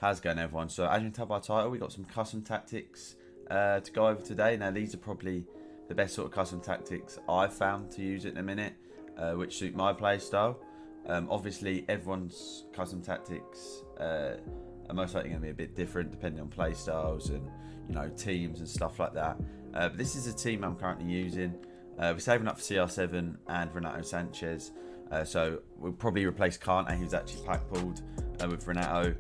How's it going, everyone? So as you can tell by the title, we got some custom tactics to go over today. Now these are probably the best sort of custom tactics I've found to use at the minute, which suit my play style. Obviously everyone's custom tactics are most likely going to be a bit different depending on play styles and teams and stuff like that. But this is a team I'm currently using. We're saving up for CR7 and Renato Sanchez. So we'll probably replace Kante, who's actually pack pulled, with Renato,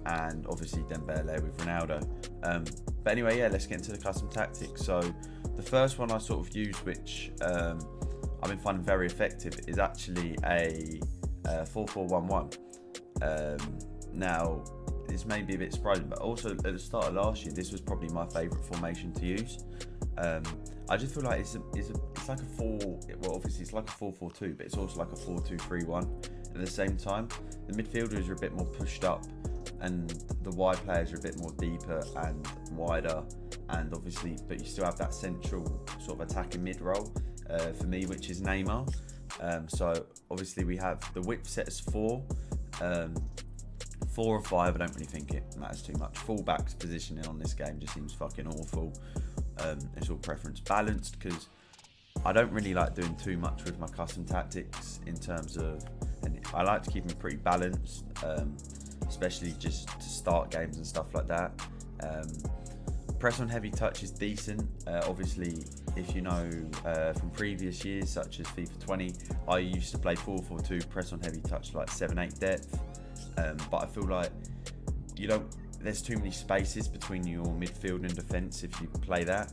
and obviously Dembele with Ronaldo. But anyway, yeah, let's get into the custom tactics. So the first one I sort of use, which I've been finding very effective, is actually a 4-4-1-1. Now, this may be a bit surprising, but also at the start of last year, this was probably my favourite formation to use. I just feel like it's like a obviously it's like a 4-4-2, but it's also like a 4-2-3-1 at the same time. The midfielders are a bit more pushed up, and the wide players are a bit more deeper and wider, and obviously, but you still have that central sort of attacking mid role for me, which is Neymar. So obviously we have the width set as 4. 4 or 5, I don't really think it matters too much. Fullback's positioning on this game just seems fucking awful. It's all preference balanced, because I don't really like doing too much with my custom tactics in terms of, and I like to keep them pretty balanced, especially just to start games and stuff like that. Press on heavy touch is decent. Obviously, if you know from previous years, such as FIFA 20, I used to play 4-4-2, press on heavy touch, like 7-8 depth. But I feel like there's too many spaces between your midfield and defence if you play that.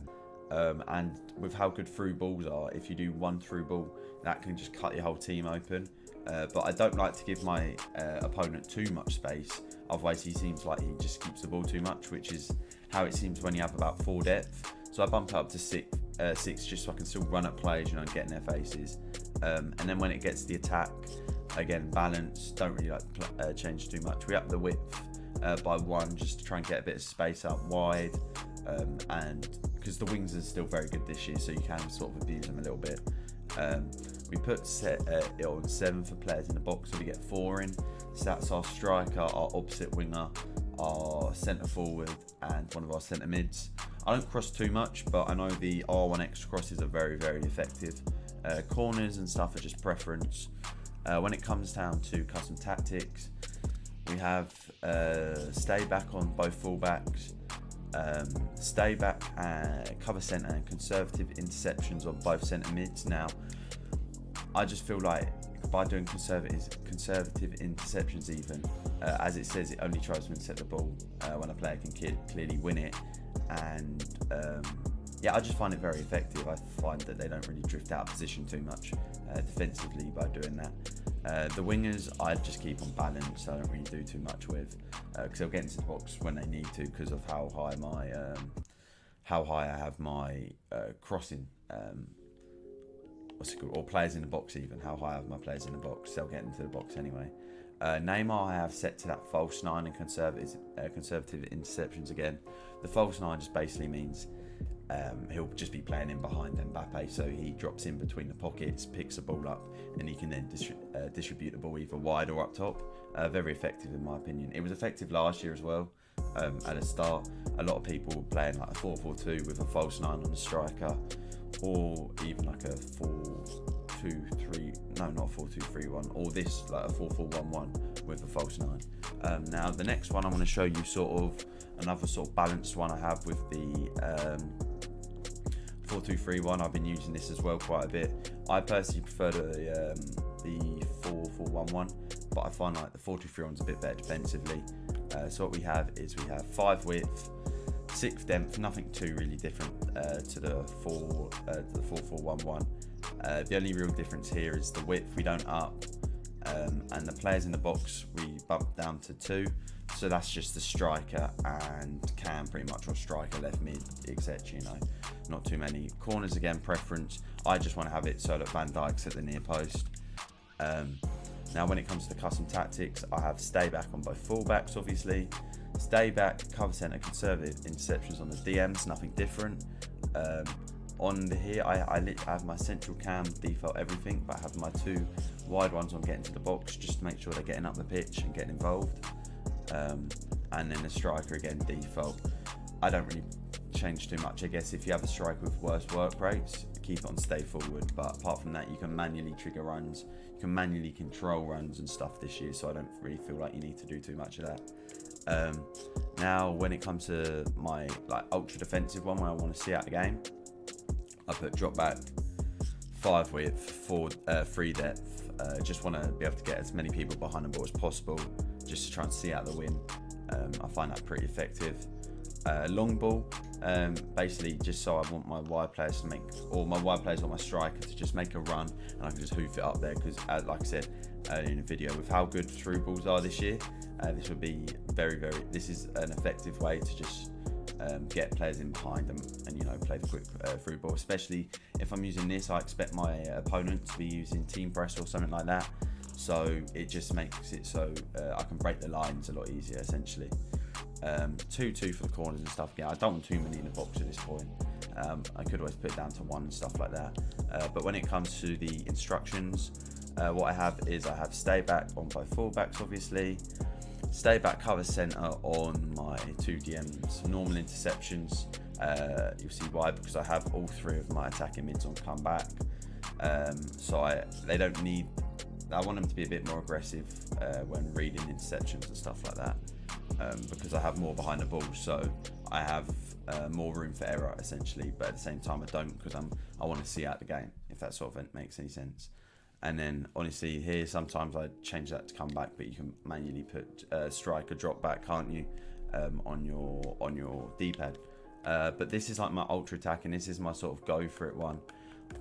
And with how good through balls are, if you do one through ball, that can just cut your whole team open. But I don't like to give my opponent too much space, otherwise he seems like he just keeps the ball too much, which is how it seems when you have about 4 depth. So I bump it up to 6 just so I can still run at players, and get in their faces. And then when it gets to the attack, again, balance, don't really like to change too much. We up the width by 1 just to try and get a bit of space out wide, and because the wings are still very good this year, so you can sort of abuse them a little bit. We put it on 7 for players in the box, so we get 4 in. So that's our striker, our opposite winger, our centre forward, and one of our centre mids. I don't cross too much, but I know the R1X crosses are very, very effective. Corners and stuff are just preference. When it comes down to custom tactics, we have stay back on both fullbacks, stay back, cover centre, and conservative interceptions on both centre mids. Now, I just feel like by doing conservative interceptions, even as it says, it only tries to intercept the ball when a player can clearly win it, and yeah, I just find it very effective. I find that they don't really drift out of position too much defensively by doing that. The wingers, I just keep on balance. I don't really do too much with, because they'll get into the box when they need to, because of how high I have my crossing. What's it called? Or players in the box, even how high I have my players in the box. They'll get into the box anyway. Neymar I have set to that false 9 and conservative interceptions again. The false 9 just basically means he'll just be playing in behind Mbappe, so he drops in between the pockets, picks the ball up, and he can then distribute the ball either wide or up top. Very effective in my opinion. It was effective last year as well. At the start, a lot of people were playing like a 4-4-2 with a false 9 on the striker, or even like a 4-2-3, no, not 4-2-3-1, or this, like a 4-4-1-1 with a false 9. Now the next one I want to show you sort of another sort of balanced one I have with the 4-2-3-1. I've been using this as well quite a bit. I personally prefer the 4-4-1-1, but I find like the 4-2-3-1 is a bit better defensively. So what we have is 5 width, 6 depth, nothing too really different to the 4-4-1-1. The only real difference here is the width we don't up, and the players in the box we bump down to 2. So that's just the striker and Cam pretty much, or striker, left mid, etc. Not too many. Corners again, preference. I just want to have it so that Van Dijk's at the near post. Now when it comes to the custom tactics, I have stay back on both fullbacks, obviously. Stay back, cover centre, conservative interceptions on the DMs, nothing different. On the here, I have my central cam default everything, but I have my 2 wide ones on getting to the box just to make sure they're getting up the pitch and getting involved. and then a striker again default. I don't really change too much. I guess if you have a striker with worse work rates, keep it on stay forward, but apart from that, you can manually trigger runs, you can manually control runs and stuff this year, so I don't really feel like you need to do too much of that. Now when it comes to my like ultra defensive one where I want to see out the game, I put drop back, 5 width, 3 depth. Just want to be able to get as many people behind the ball as possible, just to try and see out the win. I find that pretty effective. Long ball, basically just so I want my wide players to make, or my wide players or my striker to just make a run, and I can just hoof it up there, because like I said earlier in the video, with how good through balls are this year, this would be this is an effective way to just get players in behind them and, you know, play the quick through ball. Especially if I'm using this, I expect my opponent to be using team press or something like that, so it just makes it so I can break the lines a lot easier essentially. 2-2 for the corners and stuff. Yeah, I don't want too many in the box at this point. I could always put it down to 1 and stuff like that. But when it comes to the instructions, what I have is I have stay back on both fullbacks, obviously. Stay back cover centre on my 2 DMs. Normal interceptions, you'll see why, because I have all 3 of my attacking mids on comeback. So they don't need, I want them to be a bit more aggressive when reading interceptions and stuff like that. Because I have more behind the ball, so I have more room for error essentially, but at the same time I don't, because I want to see out the game, if that sort of makes any sense. And then honestly here sometimes I change that to come back, but you can manually put striker drop back, can't you, on your D-pad. But this is like my ultra attack, and this is my sort of go for it one.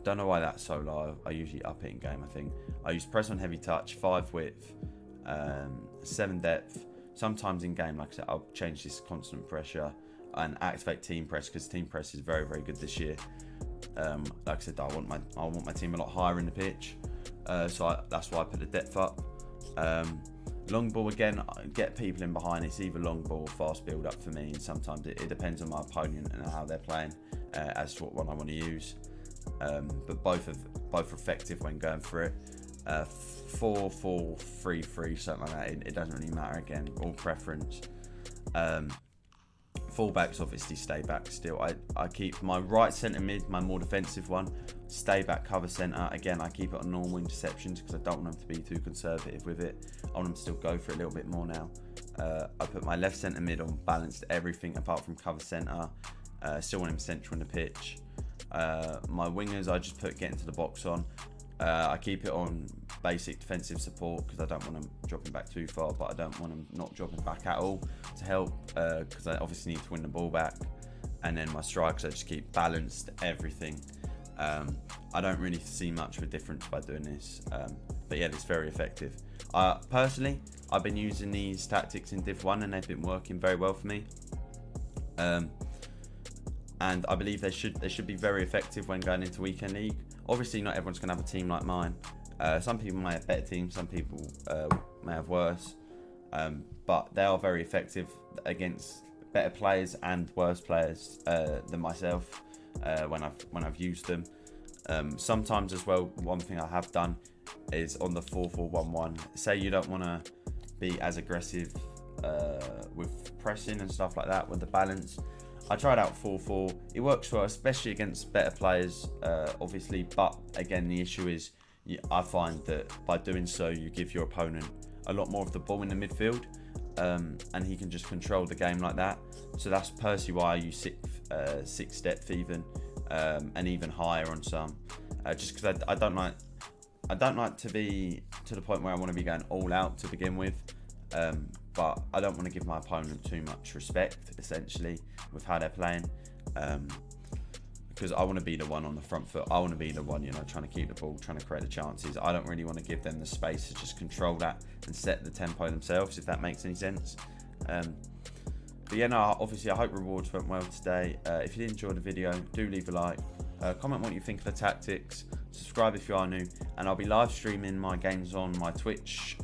Don't know why that's so low. I usually up it in game. I think I use press on heavy touch, 5 width, 7 depth. Sometimes in game, like I said, I'll change this constant pressure and activate team press, because team press is very very good this year. Like I said, I want my team a lot higher in the pitch, so that's why I put the depth up. Long ball again, I get people in behind. It's either long ball or fast build up for me, and sometimes it depends on my opponent and how they're playing as to what one I want to use. But both are effective when going for it. 4-4, 3-3, something like that. It doesn't really matter. Again, all preference. Fullbacks obviously stay back still. I keep my right centre mid, my more defensive one, stay back cover centre. Again, I keep it on normal interceptions because I don't want them to be too conservative with it. I want them to still go for it a little bit more now. I put my left centre mid on balanced everything apart from cover centre. Still want him central in the pitch. My wingers, I just put get into the box on. I keep it on basic defensive support because I don't want them dropping back too far, but I don't want them not dropping back at all to help, because I obviously need to win the ball back. And then my strikes, I just keep balanced everything. I don't really see much of a difference by doing this, but yeah, it's very effective. Personally, I've been using these tactics in Div 1 and they've been working very well for me. And I believe they should be very effective when going into weekend league. Obviously, not everyone's going to have a team like mine. Some people may have better teams, some people may have worse, but they are very effective against better players and worse players than myself when I've used them. Sometimes as well, one thing I have done is on the 4-4-1-1. Say you don't want to be as aggressive with pressing and stuff like that with the balance. I tried out 4-4. It works well, especially against better players, obviously. But again, the issue is I find that by doing so, you give your opponent a lot more of the ball in the midfield, and he can just control the game like that. So that's personally why I use six depth even, and even higher on some, just because I don't like to be to the point where I want to be going all out to begin with. But I don't want to give my opponent too much respect, essentially, with how they're playing, because I want to be the one on the front foot. I want to be the one, trying to keep the ball, trying to create the chances. I don't really want to give them the space to just control that and set the tempo themselves, if that makes any sense. But yeah, no, obviously I hope rewards went well today. If you did enjoy the video, do leave a like. Comment what you think of the tactics. Subscribe if you are new, and I'll be live streaming my games on my Twitch.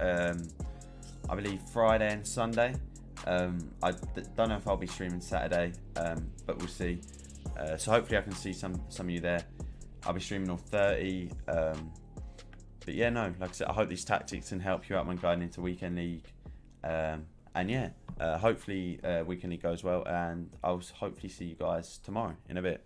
I believe Friday and Sunday. I don't know if I'll be streaming Saturday, but we'll see. So hopefully I can see some of you there. I'll be streaming on 30. But yeah, no, like I said, I hope these tactics can help you out when going into weekend league. And yeah, Hopefully weekend league goes well, and I'll hopefully see you guys tomorrow in a bit.